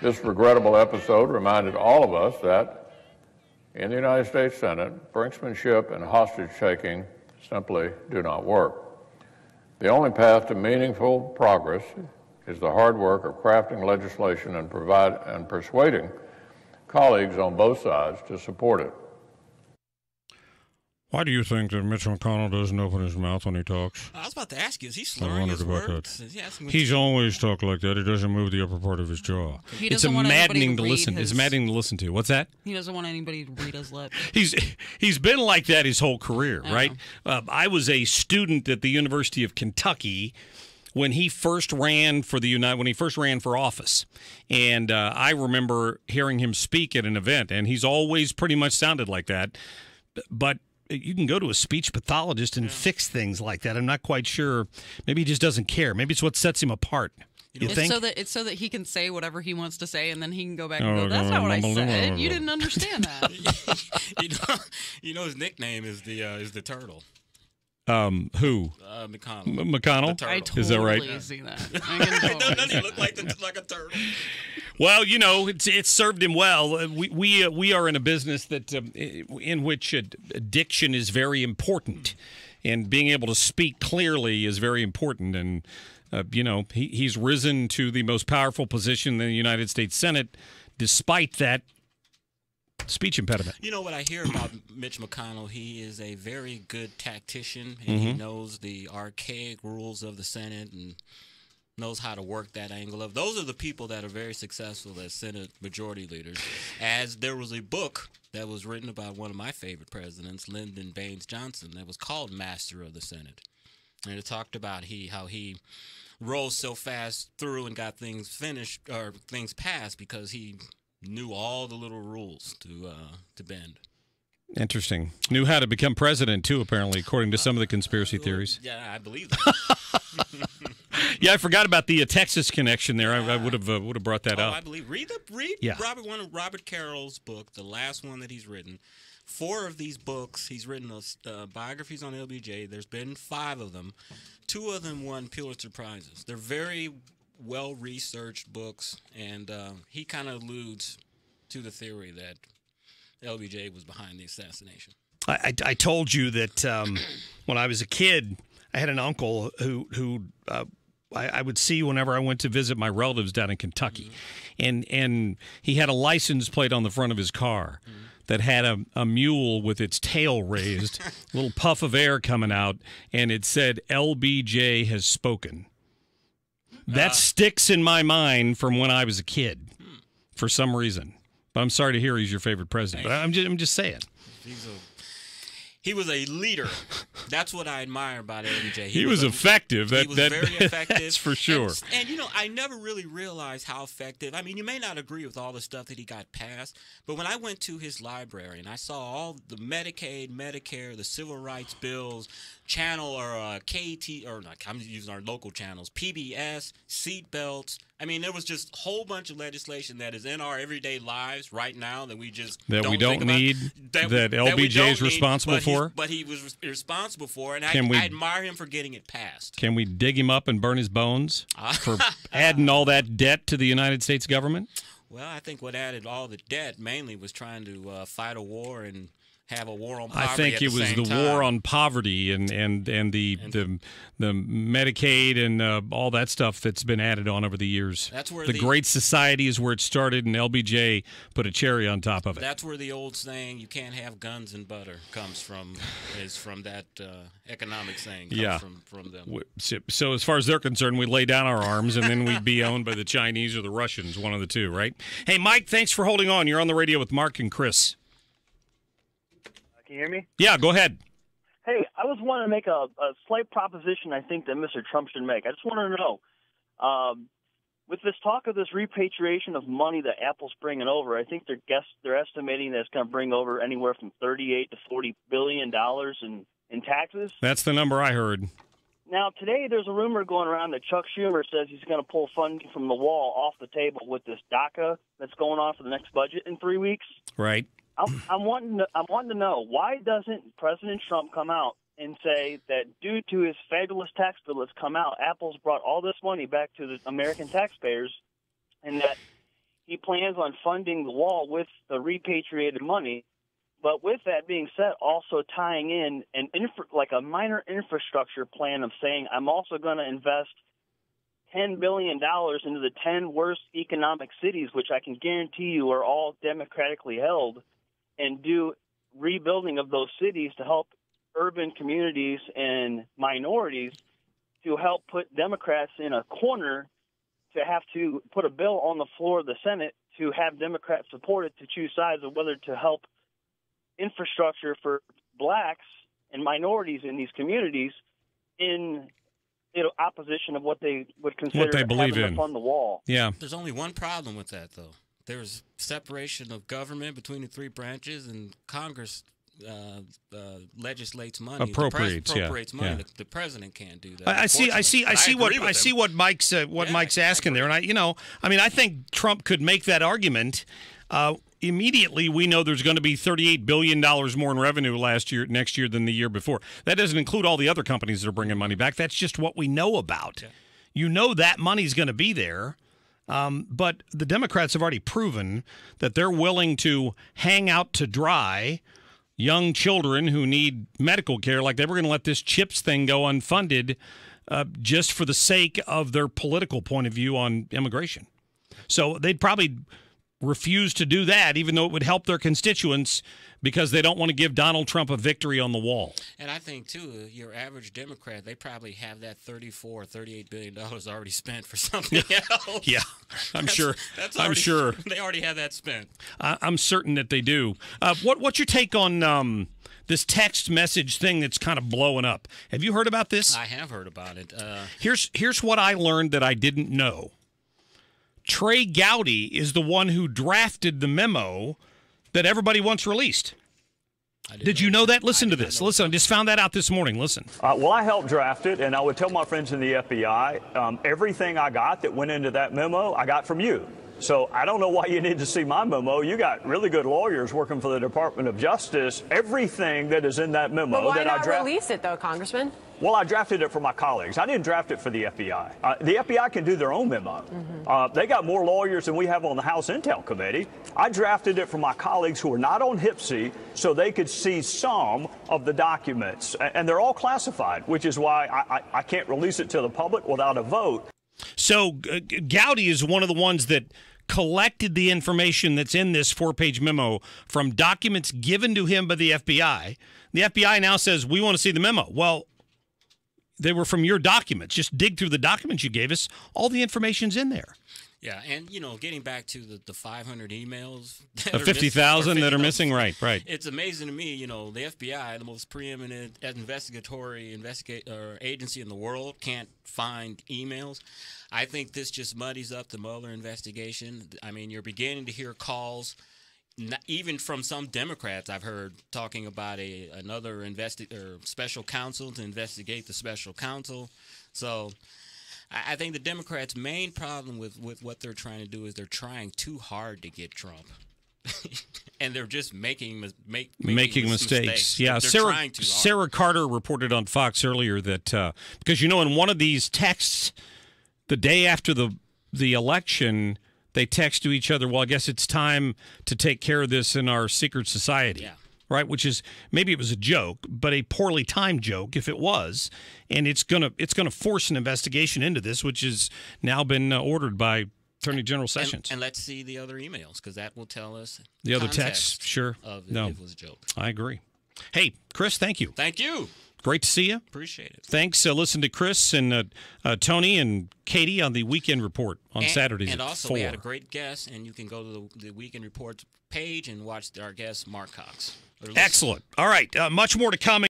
This regrettable episode reminded all of us that in the United States Senate, brinksmanship and hostage-taking simply do not work. The only path to meaningful progress is the hard work of crafting legislation and persuading colleagues on both sides to support it. Why do you think that Mitch McConnell doesn't open his mouth when he talks? I was about to ask you, is he slurring his words? He's always talked like that. He doesn't move the upper part of his jaw. It's maddening to listen. It's maddening to listen to. What's that? He doesn't want anybody to read his lips. He's been like that his whole career, right? I was a student at the University of Kentucky when he first ran for office, and I remember hearing him speak at an event, and he's always pretty much sounded like that, but you can go to a speech pathologist and fix things like that. I'm not quite sure. Maybe he just doesn't care. Maybe it's what sets him apart. You think? It's so that he can say whatever he wants to say, and then he can go back and go, "That's not what I said. You didn't understand that." His nickname is the turtle. Who? McConnell? I totally is that right? see that. Doesn't he look like a turtle? Well, it's served him well. We are in a business that in which diction is very important, and being able to speak clearly is very important. And he's risen to the most powerful position in the United States Senate, despite that speech impediment. You know what I hear about Mitch McConnell? He is a very good tactician, and he knows the archaic rules of the Senate and knows how to work that angle of. Those are the people that are very successful as Senate majority leaders. As there was a book that was written about one of my favorite presidents, Lyndon Baines Johnson, that was called Master of the Senate. And it talked about how he rose so fast through and got things finished or things passed because he knew all the little rules to bend. Interesting. Knew how to become president, too, apparently, according to some of the conspiracy theories. Yeah, I believe that. Yeah, I forgot about the Texas connection there. I would have brought that up. I believe. Read one of Robert Carroll's book, the last one that he's written. 4 of these books, he's written biographies on LBJ. There's been 5 of them. 2 of them won Pulitzer Prizes. They're very well-researched books, and he kind of alludes to the theory that LBJ was behind the assassination. I told you that when I was a kid, I had an uncle who I would see whenever I went to visit my relatives down in Kentucky, and he had a license plate on the front of his car that had a mule with its tail raised, a little puff of air coming out, and it said, "LBJ has spoken." That sticks in my mind from when I was a kid, for some reason. But I'm sorry to hear he's your favorite president. But I'm just saying. He was a leader. That's what I admire about LBJ. He was effective. He was very effective. That's for sure. And I never really realized how effective. I mean, you may not agree with all the stuff that he got passed, but when I went to his library and I saw all the Medicaid, Medicare, the civil rights bills, channel or KT, or like I'm using our local channels, PBS, seatbelts. I mean, there was just a whole bunch of legislation that is in our everyday lives right now that we just don't need, that LBJ is responsible for. But he was responsible for, and I admire him for getting it passed. Can we dig him up and burn his bones for adding all that debt to the United States government? Well, I think what added all the debt mainly was trying to fight a war and have a war on poverty. I think it was the war on poverty and the Medicaid and all that stuff that's been added on over the years. That's where the Great Society is where it started, and LBJ put a cherry on top of it. That's where the old saying "you can't have guns and butter" comes from. Is from that economic saying. From them. So as far as they're concerned, we lay down our arms, and then we'd be owned by the Chinese or the Russians, one of the two, right? Hey, Mike, thanks for holding on. You're on the radio with Marc and Chris. Can you hear me? Yeah, go ahead. Hey, I was wanting to make a slight proposition I think that Mr. Trump should make. I just want to know, with this talk of this repatriation of money that Apple's bringing over, I think they're estimating that it's going to bring over anywhere from $38 to $40 billion in taxes. That's the number I heard. Now, today there's a rumor going around that Chuck Schumer says he's going to pull funding from the wall off the table with this DACA that's going on for the next budget in 3 weeks. Right. I'm wanting to know, why doesn't President Trump come out and say that due to his fabulous tax bill that's come out, Apple's brought all this money back to the American taxpayers, and that he plans on funding the wall with the repatriated money. But with that being said, also tying in like a minor infrastructure plan of saying, I'm also going to invest $10 billion into the 10 worst economic cities, which I can guarantee you are all democratically held, and do rebuilding of those cities to help urban communities and minorities, to help put Democrats in a corner to have to put a bill on the floor of the Senate to have Democrats support it, to choose sides of whether to help infrastructure for blacks and minorities in these communities in opposition of what they would consider what they believe having in. to fund the wall. Yeah. There's only one problem with that, though. There's separation of government between the three branches, and Congress legislates money, appropriates money. Yeah. The president can't do that. I see what Mike's asking there, and I think Trump could make that argument. Immediately, we know there's going to be $38 billion more in revenue next year than the year before. That doesn't include all the other companies that are bringing money back. That's just what we know about. Yeah. That money's going to be there. But the Democrats have already proven that they're willing to hang out to dry young children who need medical care, like they were going to let this CHIPS thing go unfunded just for the sake of their political point of view on immigration. So they'd probably refuse to do that, even though it would help their constituents, because they don't want to give Donald Trump a victory on the wall. And I think, too, your average Democrat, they probably have that $38 billion already spent for something else. Yeah, I'm sure. They already have that spent. I'm certain that they do. What's your take on this text message thing that's kind of blowing up? Have you heard about this? I have heard about it. Here's what I learned that I didn't know. Trey Gowdy is the one who drafted the memo that everybody wants released. Did you know that? Listen to this. Listen, I just found that out this morning. Listen. Well, I helped draft it, and I would tell my friends in the FBI, everything I got that went into that memo, I got from you. So I don't know why you need to see my memo. You got really good lawyers working for the Department of Justice. Everything that is in that memo but why that I not drafted. Release it, though, Congressman? Well, I drafted it for my colleagues. I didn't draft it for the FBI. The FBI can do their own memo. They got more lawyers than we have on the House Intel Committee. I drafted it for my colleagues who are not on HPSI so they could see some of the documents. And they're all classified, which is why I can't release it to the public without a vote. So Gowdy is one of the ones that collected the information that's in this 4-page memo from documents given to him by the FBI. The FBI now says, we want to see the memo. Well, they were from your documents. Just dig through the documents you gave us. All the information's in there. Yeah, and, getting back to the 500 emails. The 50,000 that are missing, right. It's amazing to me, the FBI, the most preeminent investigatory agency in the world, can't find emails. I think this just muddies up the Mueller investigation. I mean, you're beginning to hear calls, even from some Democrats I've heard, talking about another special counsel to investigate the special counsel. So I think the Democrats' main problem with what they're trying to do is they're trying too hard to get Trump. And they're just making mistakes. Yeah, Sarah Carter reported on Fox earlier that because, in one of these texts, the day after the election, they text to each other, well, I guess it's time to take care of this in our secret society. Yeah. Right, which is, maybe it was a joke, but a poorly timed joke if it was, and it's gonna force an investigation into this, which has now been ordered by Attorney General Sessions. And let's see the other emails, because that will tell us the other texts. Sure, if it was a joke. I agree. Hey, Chris, thank you. Thank you. Great to see you. Appreciate it. Thanks. Listen to Chris and Tony and Katie on the Weekend Report on Saturdays and at also, 4. we had a great guest, and you can go to the Weekend Report page and watch our guest, Mark Cox. Excellent. All right. Much more to come.